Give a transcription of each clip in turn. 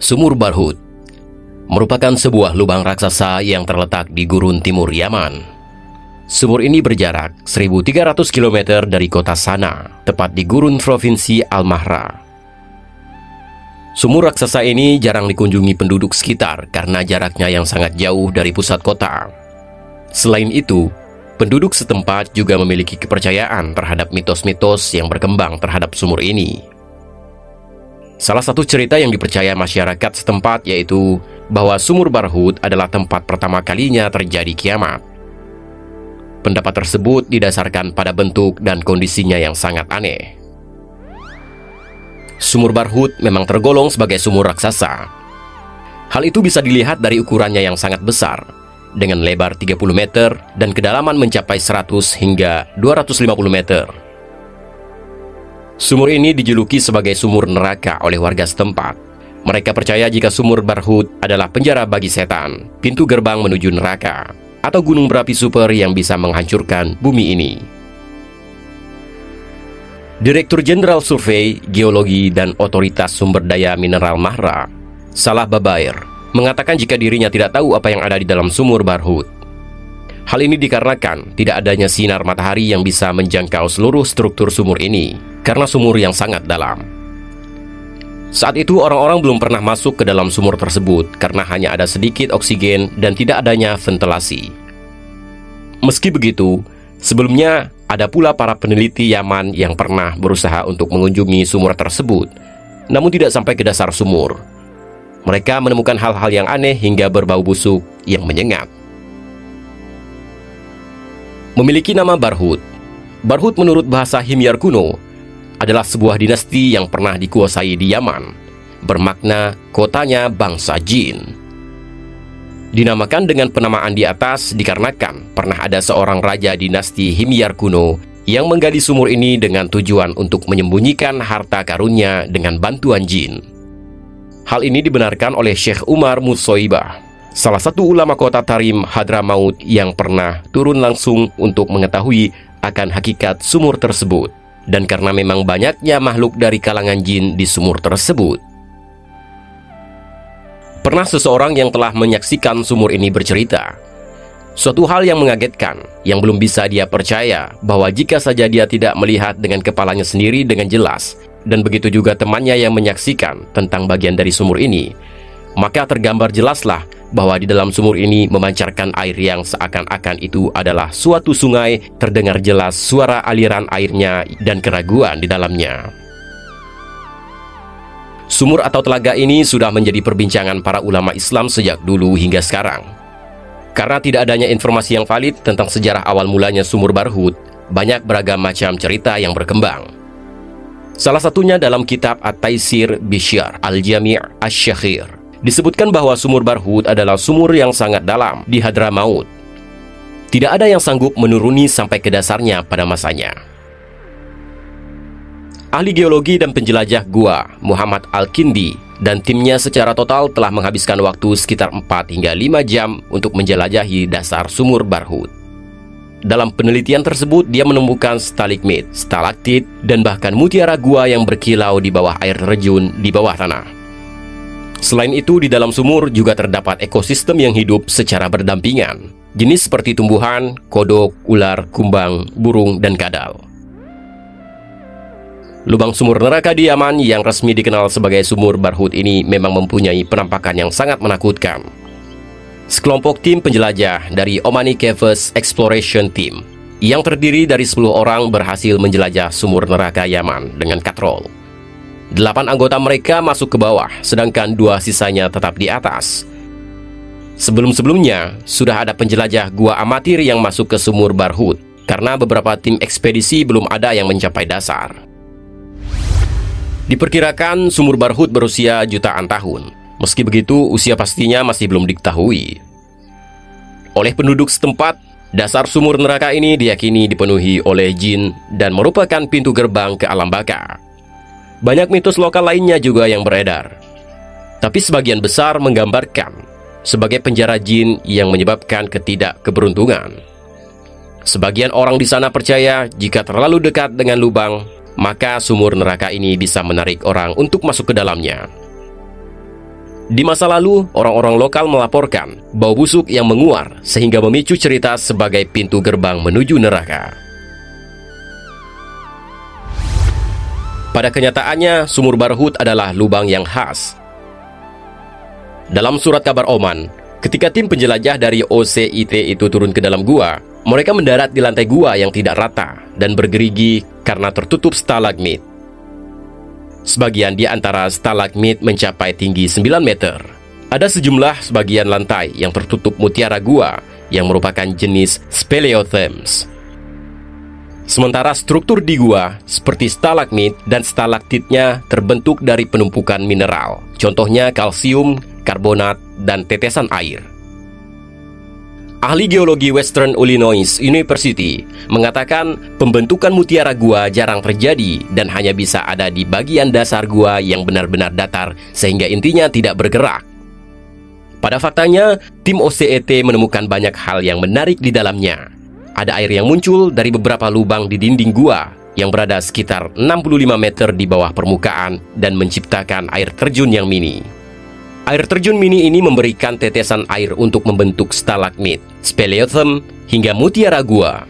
Sumur Barhut merupakan sebuah lubang raksasa yang terletak di gurun timur Yaman. Sumur ini berjarak 1.300 km dari kota Sana, tepat di gurun provinsi Al-Mahra. Sumur raksasa ini jarang dikunjungi penduduk sekitar karena jaraknya yang sangat jauh dari pusat kota. Selain itu, penduduk setempat juga memiliki kepercayaan terhadap mitos-mitos yang berkembang terhadap sumur ini. Salah satu cerita yang dipercaya masyarakat setempat yaitu bahwa Sumur Barhut adalah tempat pertama kalinya terjadi kiamat. Pendapat tersebut didasarkan pada bentuk dan kondisinya yang sangat aneh. Sumur Barhut memang tergolong sebagai sumur raksasa. Hal itu bisa dilihat dari ukurannya yang sangat besar, dengan lebar 30 meter dan kedalaman mencapai 100 hingga 250 meter. Sumur ini dijuluki sebagai sumur neraka oleh warga setempat. Mereka percaya jika Sumur Barhut adalah penjara bagi setan, pintu gerbang menuju neraka, atau gunung berapi super yang bisa menghancurkan bumi ini. Direktur Jenderal Survei, Geologi, dan Otoritas Sumber Daya Mineral Mahra, Salah Babair, mengatakan jika dirinya tidak tahu apa yang ada di dalam Sumur Barhut. Hal ini dikarenakan tidak adanya sinar matahari yang bisa menjangkau seluruh struktur sumur ini, karena sumur yang sangat dalam. Saat itu orang-orang belum pernah masuk ke dalam sumur tersebut karena hanya ada sedikit oksigen dan tidak adanya ventilasi. Meski begitu, sebelumnya ada pula para peneliti Yaman yang pernah berusaha untuk mengunjungi sumur tersebut, namun tidak sampai ke dasar sumur. Mereka menemukan hal-hal yang aneh hingga berbau busuk yang menyengat. Memiliki nama Barhut. Barhut menurut bahasa Himyar kuno adalah sebuah dinasti yang pernah dikuasai di Yaman, bermakna kotanya bangsa jin. Dinamakan dengan penamaan di atas dikarenakan pernah ada seorang raja dinasti Himyar kuno yang menggali sumur ini dengan tujuan untuk menyembunyikan harta karunnya dengan bantuan jin. Hal ini dibenarkan oleh Syekh Umar Musoibah, salah satu ulama kota Tarim Hadramaut yang pernah turun langsung untuk mengetahui akan hakikat sumur tersebut. Dan karena memang banyaknya makhluk dari kalangan jin di sumur tersebut. Pernah seseorang yang telah menyaksikan sumur ini bercerita, suatu hal yang mengagetkan, yang belum bisa dia percaya, bahwa jika saja dia tidak melihat dengan kepalanya sendiri dengan jelas, dan begitu juga temannya yang menyaksikan tentang bagian dari sumur ini, maka tergambar jelaslah bahwa di dalam sumur ini memancarkan air yang seakan-akan itu adalah suatu sungai, terdengar jelas suara aliran airnya dan keraguan di dalamnya. Sumur atau telaga ini sudah menjadi perbincangan para ulama Islam sejak dulu hingga sekarang. Karena tidak adanya informasi yang valid tentang sejarah awal mulanya Sumur Barhut, banyak beragam macam cerita yang berkembang. Salah satunya dalam kitab At-Taisir Bisyar Al-Jami' Asy-Syakhir. Disebutkan bahwa Sumur Barhut adalah sumur yang sangat dalam di Hadramaut. Tidak ada yang sanggup menuruni sampai ke dasarnya pada masanya. Ahli geologi dan penjelajah gua Muhammad Al-Kindi dan timnya secara total telah menghabiskan waktu sekitar 4 hingga 5 jam untuk menjelajahi dasar Sumur Barhut. Dalam penelitian tersebut, dia menemukan stalagmit, stalaktit, dan bahkan mutiara gua yang berkilau di bawah air terjun di bawah tanah. Selain itu, di dalam sumur juga terdapat ekosistem yang hidup secara berdampingan. Jenis seperti tumbuhan, kodok, ular, kumbang, burung, dan kadal. Lubang sumur neraka di Yaman yang resmi dikenal sebagai Sumur Barhut ini memang mempunyai penampakan yang sangat menakutkan. Sekelompok tim penjelajah dari Omani Caves Exploration Team yang terdiri dari 10 orang berhasil menjelajah sumur neraka Yaman dengan katrol. 8 anggota mereka masuk ke bawah, sedangkan 2 sisanya tetap di atas. Sebelum-sebelumnya, sudah ada penjelajah gua amatir yang masuk ke Sumur Barhut, karena beberapa tim ekspedisi belum ada yang mencapai dasar. Diperkirakan Sumur Barhut berusia jutaan tahun. Meski begitu, usia pastinya masih belum diketahui. Oleh penduduk setempat, dasar sumur neraka ini diyakini dipenuhi oleh jin dan merupakan pintu gerbang ke alam baka. Banyak mitos lokal lainnya juga yang beredar, tapi sebagian besar menggambarkan sebagai penjara jin yang menyebabkan ketidakkeberuntungan. Sebagian orang di sana percaya jika terlalu dekat dengan lubang, maka sumur neraka ini bisa menarik orang untuk masuk ke dalamnya. Di masa lalu, orang-orang lokal melaporkan bau busuk yang menguar sehingga memicu cerita sebagai pintu gerbang menuju neraka. Pada kenyataannya, sumur Barhut adalah lubang yang khas. Dalam surat kabar Oman, ketika tim penjelajah dari OCIT itu turun ke dalam gua, mereka mendarat di lantai gua yang tidak rata dan bergerigi karena tertutup stalagmit. Sebagian di antara stalagmit mencapai tinggi 9 meter. Ada sejumlah sebagian lantai yang tertutup mutiara gua yang merupakan jenis speleothems. Sementara struktur di gua seperti stalagmit dan stalaktitnya terbentuk dari penumpukan mineral, contohnya kalsium, karbonat, dan tetesan air. Ahli geologi Western Illinois University mengatakan pembentukan mutiara gua jarang terjadi dan hanya bisa ada di bagian dasar gua yang benar-benar datar sehingga intinya tidak bergerak. Pada faktanya, tim OCET menemukan banyak hal yang menarik di dalamnya. Ada air yang muncul dari beberapa lubang di dinding gua yang berada sekitar 65 meter di bawah permukaan dan menciptakan air terjun yang mini. Air terjun mini ini memberikan tetesan air untuk membentuk stalagmit, speleothem, hingga mutiara gua.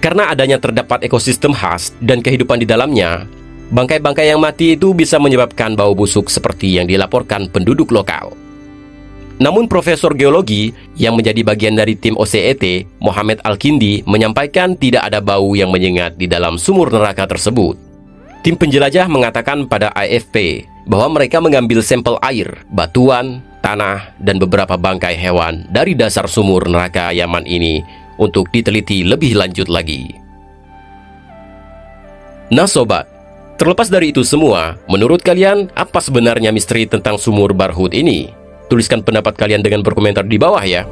Karena adanya terdapat ekosistem khas dan kehidupan di dalamnya, bangkai-bangkai yang mati itu bisa menyebabkan bau busuk seperti yang dilaporkan penduduk lokal. Namun Profesor Geologi yang menjadi bagian dari tim OCET, Mohamed Al-Kindi, menyampaikan tidak ada bau yang menyengat di dalam sumur neraka tersebut. Tim penjelajah mengatakan pada AFP bahwa mereka mengambil sampel air, batuan, tanah, dan beberapa bangkai hewan dari dasar sumur neraka Yaman ini untuk diteliti lebih lanjut lagi. Nah sobat, terlepas dari itu semua, menurut kalian apa sebenarnya misteri tentang sumur Barhut ini? Tuliskan pendapat kalian dengan berkomentar di bawah ya.